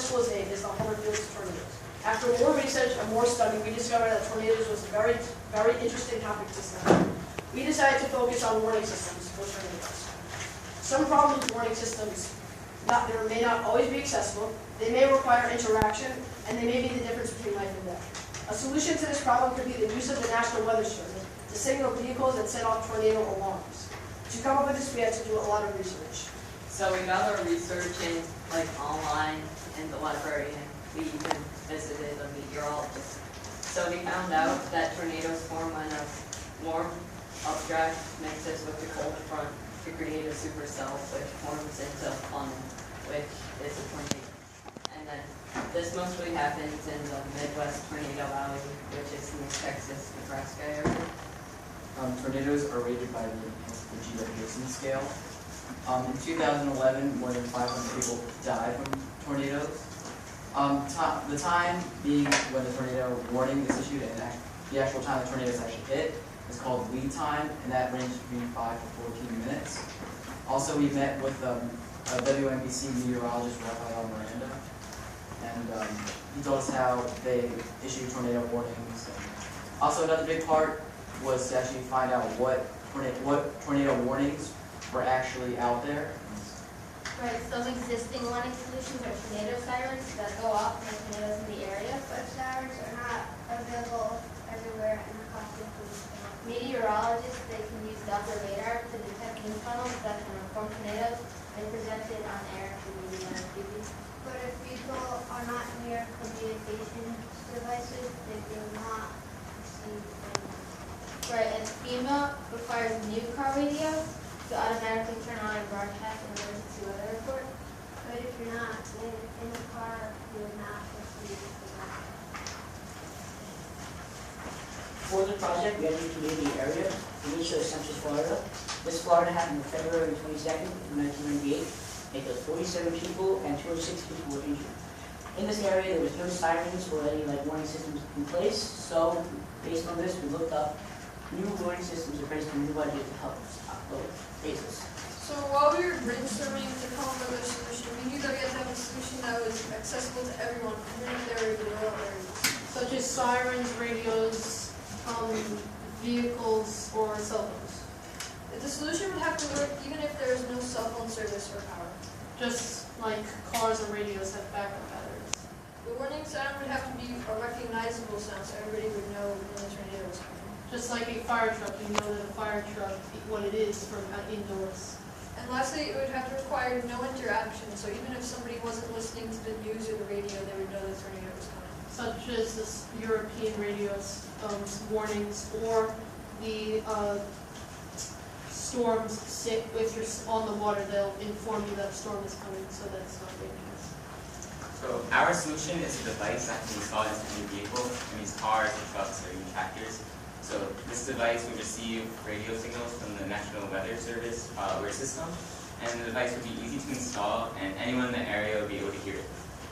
universal as aid is the home field of tornadoes. After more research and more study, we discovered that tornadoes was a very, very interesting topic to study. We decided to focus on warning systems for tornadoes. Some problems with warning systems may not always be accessible, they may require interaction, and they may be the difference between life and death. A solution to this problem could be the use of the National Weather Service to signal vehicles that set off tornado alarms. To come up with this, we had to do a lot of research. So we got our research in online in the library, and we even visited a meteorologist. So we found out that tornadoes form when a warm updraft mixes with the cold front to create a supercell, which forms into a funnel, which is a tornado. And then this mostly happens in the Midwest Tornado Valley, which is in the Texas, Nebraska area. Tornadoes are rated by the G.W. scale. In 2011, more than 500 people died from tornadoes. The time being when the tornado warning is issued and the actual time the tornado is actually hit is called lead time, and that ranges between 5 to 14 minutes. Also, we met with a WNBC meteorologist, Maraya Albertson, and he told us how they issue tornado warnings. Also, another big part was to actually find out what tornado warnings were actually out there. Right, some existing warning solutions are tornado sirens that go off when tornadoes in the area. But sirens are not available everywhere and are costly for the Meteorologists, they can use Doppler radar to detect wind funnels that can inform tornadoes and present it on air to the TV. But if people are not near communication devices, they do not receive them. Right, and FEMA requires new car radios to automatically turn on and broadcast an emergency weather report. But if you're not in the car, you will not receive the message. For the project, we had a community area in each of Central Florida. This Florida happened on February 22nd, 1998. It killed 47 people and 206 people were injured. In this area, there was no sirens or any warning systems in place. So, based on this, we looked up new warning systems and raised a new budget to help stop those cases. So while we were brainstorming to come up with a solution, we knew that we had to have a solution that was accessible to everyone, even if they were in rural areas. Such as sirens, radios, vehicles, or cell phones. The solution would have to work even if there is no cell phone service or power. Just like cars and radios have backup batteries. The warning sound would have to be a recognizable sound so everybody would know when the tornado was coming. Just like a fire truck, you know that a fire truck, what it is from indoors. And lastly, it would have to require no interaction, so even if somebody wasn't listening to the news or the radio, they would know the tornado was coming. Such as this European radio's warnings, or the storms sit if you're on the water, they'll inform you that a storm is coming, so that's not dangerous. So our solution is a device that can be installed into any vehicle, in these cars, or trucks, or even tractors. So this device would receive radio signals from the National Weather Service alert system, and the device would be easy to install, and anyone in the area would be able to hear it.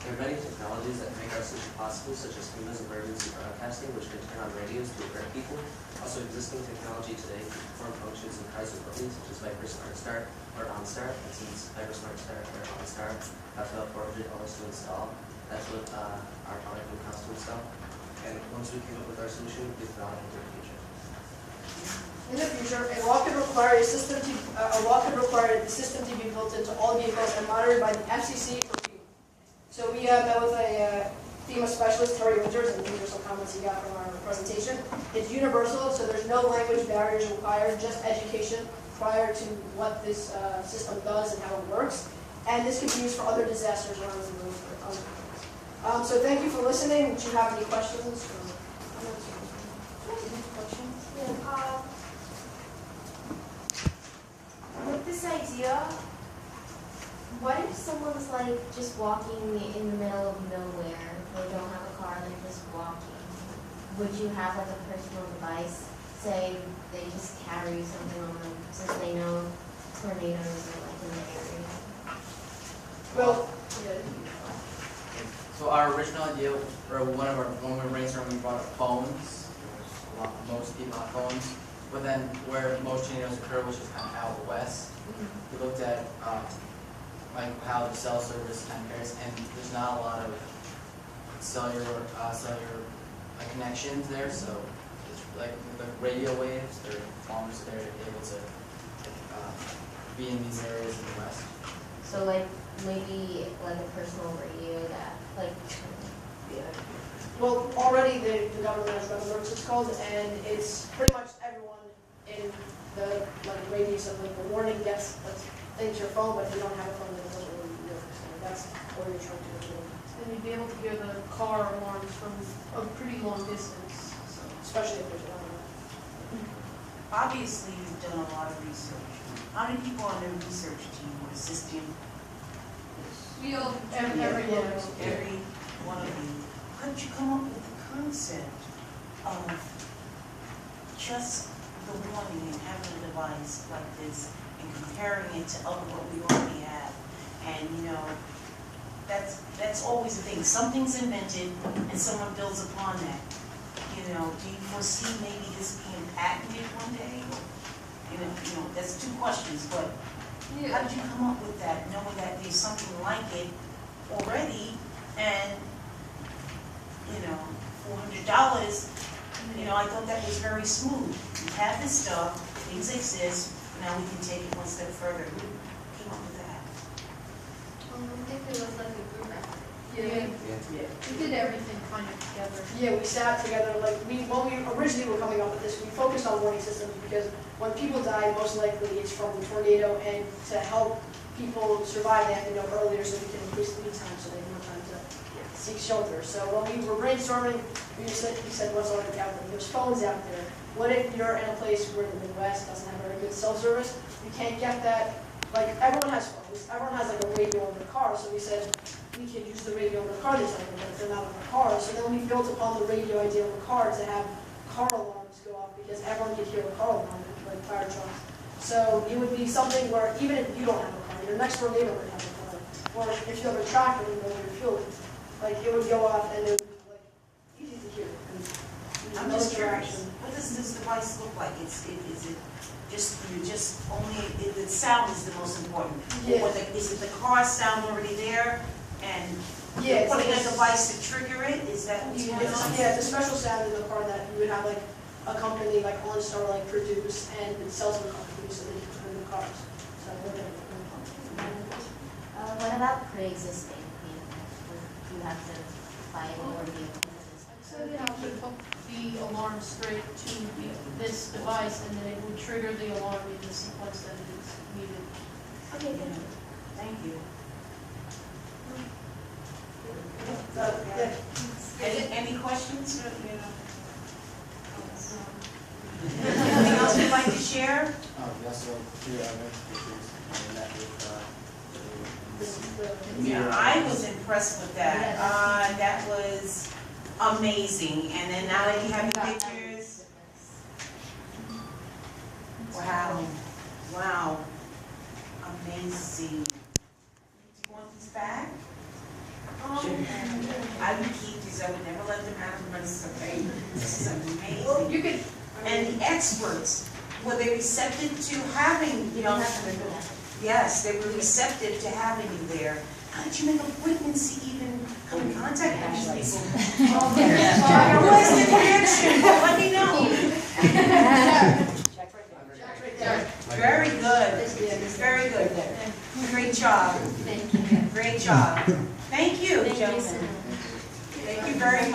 There are many technologies that make our solution possible, such as FEMA's emergency broadcasting, which can turn on radios to alert people. Also, existing technology today can perform functions in cars and buildings, such as Viper Smart Start or OnStar. And since Viper Smart Start or OnStar have about $400 to install, that's what our product would cost to install. And once we came up with our solution, we thought into the future. In the future, a law could require the system to be built into all vehicles and monitored by the FCC or FEMA. So we met with a FEMA specialist, Terry Winters, and these are some comments he got from our presentation. It's universal, so there's no language barriers required, just education prior to what this system does and how it works. And this can be used for other disasters around the world. So thank you for listening. Do you have any questions? With this idea, what if someone's just walking in the middle of nowhere, they don't have a car, they're just walking? Would you have a personal device, say they just carry something on them since they know tornadoes are in the area? Well, So our original idea, or when we were brainstorming, we brought up phones. Most people have phones. But then where most tornadoes occur, which is kind of out west, we looked at like how the cell service compares, and there's not a lot of cellular connections there, so it's like the radio waves, they're almost they're able to be in these areas in the west. So like maybe like a personal radio that like. Yeah. Well, already the government has Red Alerts, it's called, and it's pretty much everyone in the like radius of like the warning gets a thing to your phone, but if you don't have a phone, then it doesn't really work. So that's what we're trying to do. And you'd be able to hear the car alarms from a pretty long distance. So, especially if there's one. Obviously, you've done a lot of research. How many people on the research team would assist you? We all, every Yeah. one. Every one of you. Couldn't you come up with the concept of just the warning and having a device like this and comparing it to other what we already have? And you know, that's always a thing. Something's invented and someone builds upon that. You know, do you foresee maybe this being patented one day? You know, that's two questions, but how did you come up with that, knowing that there's something like it already, and, you know, $400, you know, I thought that was very smooth. We have this stuff, things exist, now we can take it one step further. Who came up with that? I think it was like a group effort. Yeah. We did everything kind of together. Yeah, we sat together, like, when we originally were coming up with this, we focused on warning systems because when people die, most likely it's from the tornado, and to help people survive, they have to know earlier so we can increase the lead time so they have more time to seek shelter. So when we were brainstorming, we said what's already out there. There's phones out there. What if you're in a place where the Midwest doesn't have very good cell service? You can't get that. Like, everyone has phones. Everyone has like a radio in their car, so we said, we can use the radio in the car this time, but if they're not in the car. So then we built upon the radio idea in the car to have car alarms go off because everyone could hear a car alarm, like fire trucks. So it would be something where even if you don't have a car, your next door neighbor would have a car. Or if you have a tractor, you know where your fuel is. Like it would go off and it would be like easy to hear. And I'm no just curious, interaction. what does this device look like? Is it just only, the sound is the most important? Yeah. Or is it the car sound already there, and Yeah, you're putting a it's- device to trigger it? Is that what's going on? Yeah, it's a special sound in the car that you would have like a company like OnStar like produce and salesman companies so they can put in the cars. So we're gonna What about pre-existing vehicles? Would you have to buy more vehicles? So they have to hook the alarm straight to this device, and then it would trigger the alarm in the sequence that it is needed. Okay, good. Thank you. yeah. Any questions? Anything else you'd like to share? We also do other pictures and that This is the Yeah, I was impressed with that. That was amazing. And then now that you have the pictures, wow, wow, amazing. Do you want these back? I would keep these. I would never let them out of my survey. This is amazing. You could. And the experts, were they receptive to having, You don't have to remove that. yes, they were receptive to having you there. How did you make appointments to even come in contact with these people? Where's the connection? Let me know. Jack right there. Very good, very good. Great job, Thank you. great job. Thank you, Thank you so gentlemen. much. Thank you very much.